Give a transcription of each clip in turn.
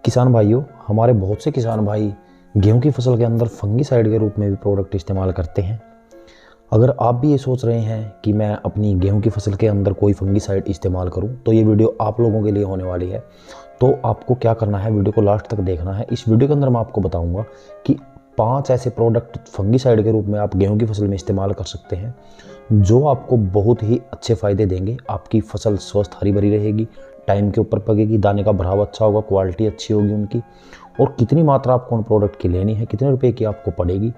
किसान भाइयों, हमारे बहुत से किसान भाई गेहूं की फसल के अंदर फंगीसाइड के रूप में भी प्रोडक्ट इस्तेमाल करते हैं। अगर आप भी ये सोच रहे हैं कि मैं अपनी गेहूं की फसल के अंदर कोई फंगीसाइड इस्तेमाल करूं, तो ये वीडियो आप लोगों के लिए होने वाली है। तो आपको क्या करना है, वीडियो को लास्ट तक देखना है। इस वीडियो के अंदर मैं आपको बताऊंगा कि 5 ऐसे प्रोडक्ट फंगीसाइड के रूप में आप गेहूं की फसल में इस्तेमाल कर सकते हैं, जो आपको बहुत ही अच्छे फ़ायदे देंगे। आपकी फसल स्वस्थ हरी भरी रहेगी, टाइम के ऊपर पकेगी, दाने का भराव अच्छा होगा, क्वालिटी अच्छी होगी उनकी। और कितनी मात्रा आपको उन प्रोडक्ट की लेनी है, कितने रुपए की आपको पड़ेगी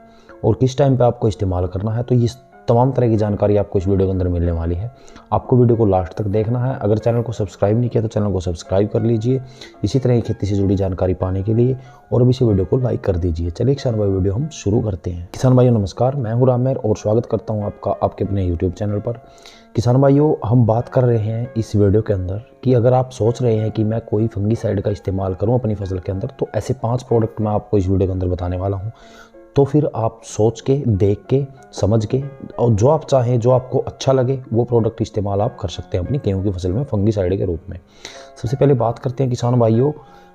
और किस टाइम पे आपको इस्तेमाल करना है, तो ये तमाम तरह की जानकारी आपको इस वीडियो के अंदर मिलने वाली है। आपको वीडियो को लास्ट तक देखना है। अगर चैनल को सब्सक्राइब नहीं किया तो चैनल को सब्सक्राइब कर लीजिए इसी तरह की खेती से जुड़ी जानकारी पाने के लिए, और अभी से वीडियो को लाइक कर दीजिए। चलिए किसान भाई, वीडियो हम शुरू करते हैं। किसान भाइयों नमस्कार, मैं हूं रामेर और स्वागत करता हूं आपका आपके अपने यूट्यूब चैनल पर। किसान भाइयों, हम बात कर रहे हैं इस वीडियो के अंदर कि अगर आप सोच रहे हैं कि मैं कोई फंगीसाइड का इस्तेमाल करूं अपनी फसल के अंदर, तो ऐसे 5 प्रोडक्ट मैं आपको इस वीडियो के अंदर बताने वाला हूं। तो फिर आप सोच के, देख के, समझ के और जो आप चाहें, जो आपको अच्छा लगे, वो प्रोडक्ट इस्तेमाल आप कर सकते हैं अपनी गेहूं की फसल में फंगीसाइड के रूप में। सबसे पहले बात करते हैं किसान भाइयों,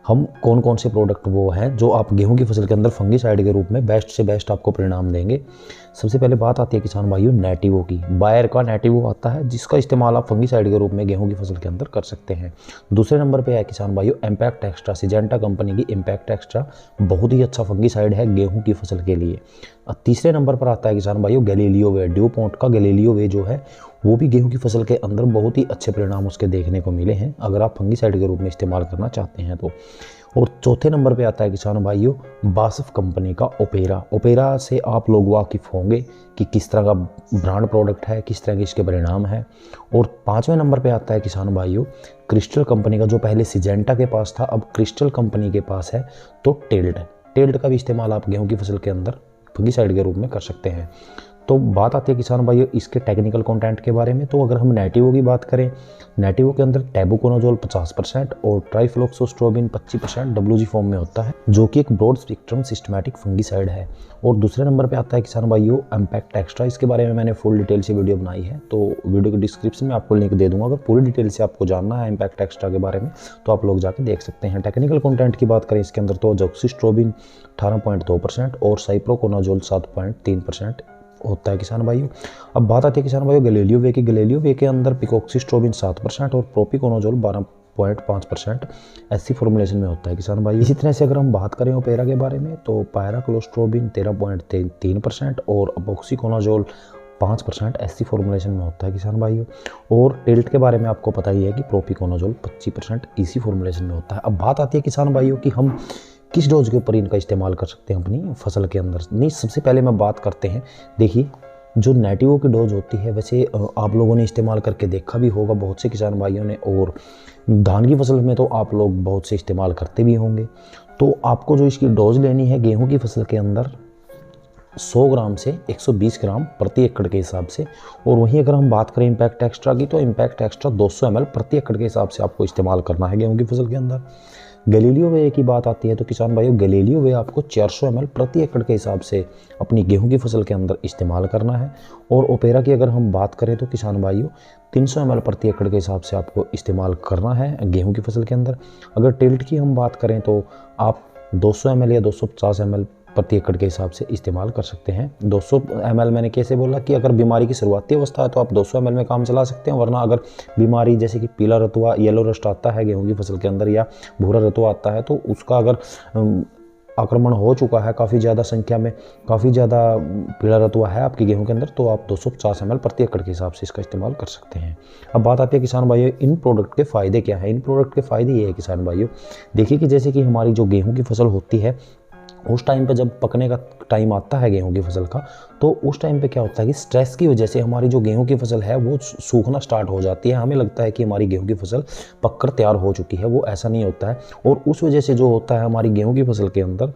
हम कौन कौन से प्रोडक्ट वो हैं जो आप गेहूं की फसल के अंदर फंगीसाइड के रूप में बेस्ट से बेस्ट आपको परिणाम देंगे। सबसे पहले बात आती है किसान भाइयों नेटिवो की। बायर का नेटिवो आता है, जिसका इस्तेमाल आप फंगीसाइड के रूप में गेहूं की फसल के अंदर कर सकते हैं। दूसरे नंबर पे है किसान भाइयों इम्पैक्ट एक्स्ट्रा। सिजेंटा कंपनी की इम्पैक्ट एक्स्ट्रा बहुत ही अच्छा फंगीसाइड है गेहूं की फसल के लिए। तीसरे नंबर पर आता है किसान भाइयों गैलीलियो वे। ड्यूपॉन्ट का गैलीलियो वे जो है, वो भी गेहूं की फसल के अंदर बहुत ही अच्छे परिणाम उसके देखने को मिले हैं, अगर आप फंगीसाइड के रूप में इस्तेमाल करना चाहते हैं तो। और चौथे नंबर पे आता है किसान भाइयों बासफ कंपनी का ओपेरा। ओपेरा से आप लोग वाकिफ़ होंगे कि किस तरह का ब्रांड प्रोडक्ट है, किस तरह के इसके परिणाम है। और 5वें नंबर पे आता है किसान भाइयों क्रिस्टल कंपनी का, जो पहले सिजेंटा के पास था, अब क्रिस्टल कंपनी के पास है, तो टिल्ट का भी इस्तेमाल आप गेहूं की फसल के अंदर फंगीसाइड के रूप में कर सकते हैं। तो बात आती है किसान भाइयों इसके टेक्निकल कंटेंट के बारे में। तो अगर हम नेटिवो की बात करें, नेटिवो के अंदर टेबुकोनाजोल 50% और ट्राइफ्लोक्सोस्ट्रोबिन 25% WG फॉर्म में होता है, जो कि एक ब्रॉड स्पेक्ट्रम सिस्टमैटिक फंगीसाइड है। और दूसरे नंबर पे आता है किसान भाइयों इम्पैक्ट एक्स्ट्रा। इसके बारे में मैंने फुल डिटेल से वीडियो बनाई है, तो वीडियो के डिस्क्रिप्शन में आपको लिंक दे दूंगा। अगर पूरी डिटेल से आपको जानना है इम्पैक्ट एक्स्ट्रा के बारे में, तो आप लोग जाके देख सकते हैं। टेक्निकल कंटेंट की बात करें इसके अंदर, तो जोक्सिस्ट्रोबिन 18.2% और साइप्रोकोनाजोल 7.3% होता है किसान भाइयों। अब बात आती है किसान भाइयों गैलीलियो वे की। गैलीलियो वे के अंदर पिकोक्सिस्ट्रोबिन 7% और प्रोपिकोनाजोल 12.5% ऐसी फॉर्मुलेशन में होता है किसान भाई। इसी तरह से अगर हम बात करें ओपेरा के बारे में, तो पैराक्लोस्ट्रोबिन 13.3% और अपोक्सिकोनाजोल 5% ऐसी फॉर्मुलेशन में होता है किसान भाइयों। और टिल्ट के बारे में आपको पता ही है कि प्रोपिकोनाजोल 25% इसी फॉर्मुलेशन में होता है। अब बात आती है किसान भाइयों कि हम किस डोज के ऊपर इनका इस्तेमाल कर सकते हैं अपनी फसल के अंदर। नहीं, सबसे पहले मैं बात करते हैं, देखिए जो नेटिवो की डोज होती है, वैसे आप लोगों ने इस्तेमाल करके देखा भी होगा बहुत से किसान भाइयों ने, और धान की फसल में तो आप लोग बहुत से इस्तेमाल करते भी होंगे। तो आपको जो इसकी डोज लेनी है गेहूं की फसल के अंदर 100 ग्राम से 120 ग्राम प्रति एकड़ के हिसाब से। और वहीं अगर हम बात करें इम्पैक्ट एक्स्ट्रा की, तो इम्पैक्ट एक्स्ट्रा 200 ml प्रति एकड़ के हिसाब से आपको इस्तेमाल करना है गेहूं की फसल के अंदर। गैलीलियो वे की बात आती है तो किसान भाइयों गैलीलियो वे आपको 400 ml प्रति एकड़ के हिसाब से अपनी गेहूं की फसल के अंदर इस्तेमाल करना है। और ओपेरा की अगर हम बात करें तो किसान भाइयों 300 ml प्रति एकड़ के हिसाब से आपको इस्तेमाल करना है गेहूं की फसल के अंदर। अगर टिल्ट की हम बात करें तो आप 200 ml या 250 ml प्रति एकड़ के हिसाब से इस्तेमाल कर सकते हैं। 200 ml मैंने कैसे बोला कि अगर बीमारी की शुरुआती अवस्था है तो आप 200 ml में काम चला सकते हैं, वरना अगर बीमारी जैसे कि पीला रतुआ, येलो रस्ट आता है गेहूं की फसल के अंदर, या भूरा रतुआ आता है, तो उसका अगर आक्रमण हो चुका है काफ़ी ज़्यादा संख्या में, काफ़ी ज़्यादा पीला रतुआ है आपकी गेहूं के अंदर, तो आप 250 ml प्रति एकड़ के हिसाब से इसका इस्तेमाल कर सकते हैं। अब बात आती है किसान भाइयों इन प्रोडक्ट के फ़ायदे क्या है। इन प्रोडक्ट के फ़ायदे ये है किसान भाइयों, देखिए कि जैसे कि हमारी जो गेहूं की फसल होती है, उस टाइम पे जब पकने का टाइम आता है गेहूं की फसल का, तो उस टाइम पे क्या होता है कि स्ट्रेस की वजह से हमारी जो गेहूं की फसल है वो सूखना स्टार्ट हो जाती है। हमें लगता है कि हमारी गेहूं की फसल पककर तैयार हो चुकी है, वो ऐसा नहीं होता है। और उस वजह से जो होता है हमारी गेहूं की फसल के अंदर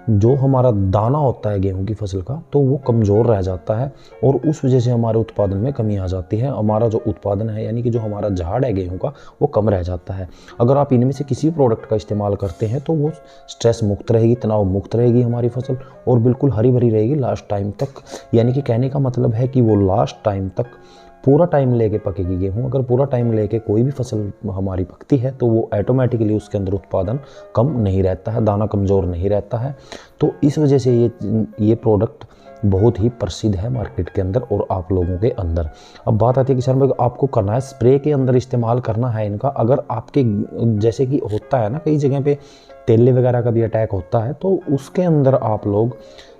जो हमारा दाना होता है गेहूं की फसल का, तो वो कमज़ोर रह जाता है और उस वजह से हमारे उत्पादन में कमी आ जाती है। हमारा जो उत्पादन है, यानी कि जो हमारा झाड़ है गेहूं का, वो कम रह जाता है। अगर आप इनमें से किसी प्रोडक्ट का इस्तेमाल करते हैं तो वो स्ट्रेस मुक्त रहेगी, तनाव मुक्त रहेगी हमारी फसल, और बिल्कुल हरी भरी रहेगी लास्ट टाइम तक। यानी कि कहने का मतलब है कि वो लास्ट टाइम तक पूरा टाइम लेके पकेगी गेहूँ। अगर पूरा टाइम लेके कोई भी फसल हमारी पकती है तो वो ऑटोमेटिकली उसके अंदर उत्पादन कम नहीं रहता है, दाना कमज़ोर नहीं रहता है। तो इस वजह से ये प्रोडक्ट बहुत ही प्रसिद्ध है मार्केट के अंदर और आप लोगों के अंदर। अब बात आती है किसान भाई, आपको करना है स्प्रे के अंदर इस्तेमाल करना है इनका। अगर आपके जैसे कि होता है ना कई जगह पे तेले वगैरह का भी अटैक होता है, तो उसके अंदर आप लोग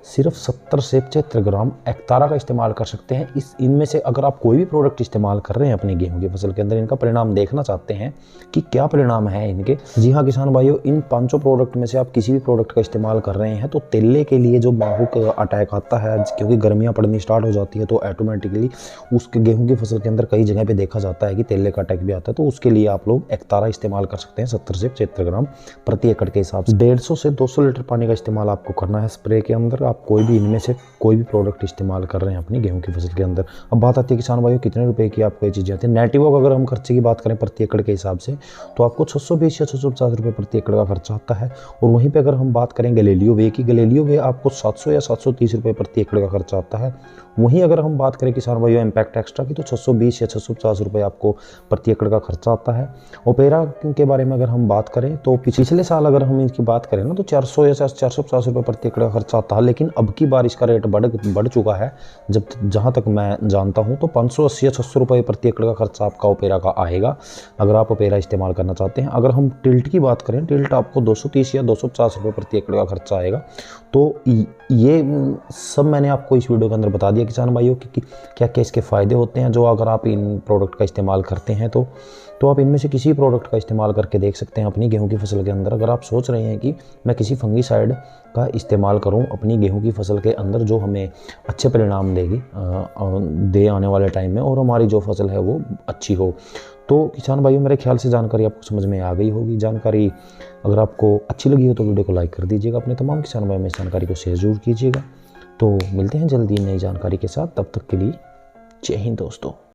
सिर्फ 70 से 75 ग्राम एक्तारा का इस्तेमाल कर सकते हैं। इनमें से अगर आप कोई भी प्रोडक्ट इस्तेमाल कर रहे हैं अपनी गेहूं की फसल के अंदर, इनका परिणाम देखना चाहते हैं कि क्या परिणाम है इनके, जी हाँ किसान भाइयों, इन 500 प्रोडक्ट में से आप किसी भी प्रोडक्ट का इस्तेमाल कर रहे हैं तो तेले के लिए जो माहू का अटैक आता है, क्योंकि गर्मियाँ पड़नी स्टार्ट हो जाती है तो ऑटोमेटिकली उसके गेहूँ की फसल के अंदर कई जगह पर देखा जाता है कि तेले का अटैक भी आता है, तो उसके लिए आप लोग एक्तारा इस्तेमाल कर सकते हैं 70 से 75 ग्राम प्रति एकड़ के हिसाब से। 150 से 200 लीटर पानी का इस्तेमाल आपको करना है स्प्रे के अंदर। आप कोई भी इनमें से कोई भी प्रोडक्ट इस्तेमाल कर रहे हैं अपनी गेहूं की फसल के अंदर। अब बात आती है किसान भाइयों कितने रुपए की आपको ये चीज़ें आती है। नेटिवो का अगर हम खर्चे की बात करें प्रति एकड़ के हिसाब से तो आपको 620 या 650 रुपये प्रति एकड़ का खर्चा आता है। और वहीं पे अगर हम बात करें गलेलियो वे की, गलेलियो वे आपको 700 या 730 रुपये प्रति एकड़ का खर्चा आता है। वहीं अगर हम बात करें किसान भाइयों इम्पैक्ट एक्स्ट्रा की तो 620 या 650 रुपये आपको प्रति एकड़ का खर्चा आता है। ओपेरा के बारे में अगर हम बात करें तो पिछले साल अगर हम इसकी बात करें ना तो 400 या 450 रुपये प्रति एकड़ का खर्चा आता है, लेकिन अब की बार इसका रेट बढ़ चुका है। जहाँ तक मैं जानता हूँ तो 580 या 600 रुपये प्रति एकड़ का खर्चा आपका ओपेरा का आएगा अगर आप ओपेरा इस्तेमाल करना चाहते हैं। अगर हम टिल्ट की बात करें, टिल्ट आपको 230 या 250 रुपये प्रति एकड़ का खर्चा आएगा। तो ये सब मैंने आपको इस वीडियो के अंदर बता दिया किसान भाइयों कि क्या क्या इसके फ़ायदे होते हैं जो अगर आप इन प्रोडक्ट का इस्तेमाल करते हैं तो आप इनमें से किसी प्रोडक्ट का इस्तेमाल करके देख सकते हैं अपनी गेहूं की फसल के अंदर। अगर आप सोच रहे हैं कि मैं किसी फंगीसाइड का इस्तेमाल करूं अपनी गेहूं की फसल के अंदर जो हमें अच्छे परिणाम दे आने वाले टाइम में और हमारी जो फसल है वो अच्छी हो, तो किसान भाइयों मेरे ख्याल से जानकारी आपको समझ में आ गई होगी। जानकारी अगर आपको अच्छी लगी हो तो वीडियो को लाइक कर दीजिएगा, अपने तमाम किसान भाइयों में इस जानकारी को शेयर जरूर कीजिएगा। तो मिलते हैं जल्दी नई जानकारी के साथ, तब तक के लिए जय हिंद दोस्तों।